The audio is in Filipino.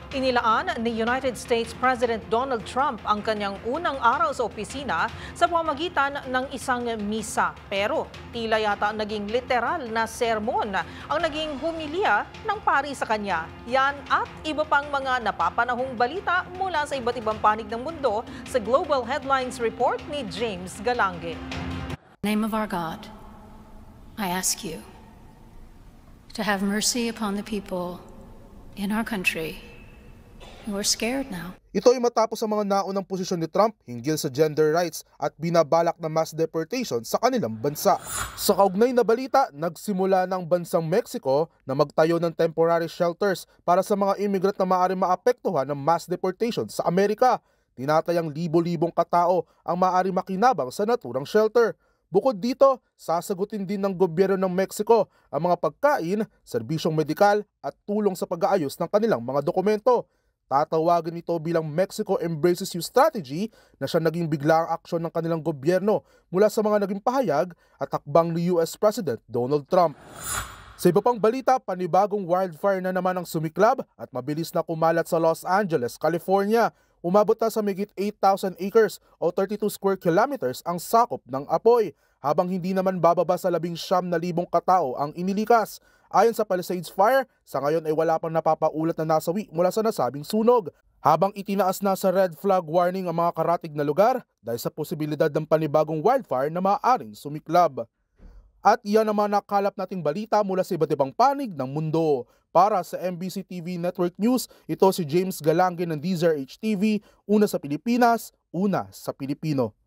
Inilaan ni United States President Donald Trump ang kanyang unang araw sa opisina sa pamamagitan ng isang misa. Pero tila yata naging literal na sermon ang naging humilya ng pari sa kanya. Yan at iba pang mga napapanahong balita mula sa iba't ibang panig ng mundo sa Global Headlines Report ni James Galange. Name of our God, I ask you to have mercy upon the people in our country who are scared now. Ito ay matapos ang mga naunang posisyon ni Trump hinggil sa gender rights at binabalak na mass deportation sa kanilang bansa. Sa kaugnay na balita, nagsimula ng bansang Mexico na magtayo ng temporary shelters para sa mga immigrant na maaaring maapektuhan ng mass deportation sa Amerika. Tinatayang libo-libong katao ang maaaring makinabang sa naturang shelter. Bukod dito, sasagutin din ng gobyerno ng Mexico ang mga pagkain, serbisyong medikal at tulong sa pag-aayos ng kanilang mga dokumento. Tatawagin ito bilang Mexico Embraces You Strategy na siya naging biglaang aksyon ng kanilang gobyerno mula sa mga naging pahayag at hakbang ni US President Donald Trump. Sa iba pang balita, panibagong wildfire na naman ang sumiklab at mabilis na kumalat sa Los Angeles, California. Umabot na sa mahigit 8,000 acres o 32 square kilometers ang sakop ng apoy, habang hindi naman bababa sa 19,000 katao ang inilikas. Ayon sa Palisades Fire, sa ngayon ay wala pang napapaulat na nasawi mula sa nasabing sunog, habang itinaas na sa red flag warning ang mga karatig na lugar dahil sa posibilidad ng panibagong wildfire na maaaring sumiklab. At iyan naman nakalap nating balita mula sa iba't ibang panig ng mundo. Para sa MBC TV Network News, ito si James Galange ng DZRH TV, una sa Pilipinas, una sa Pilipino.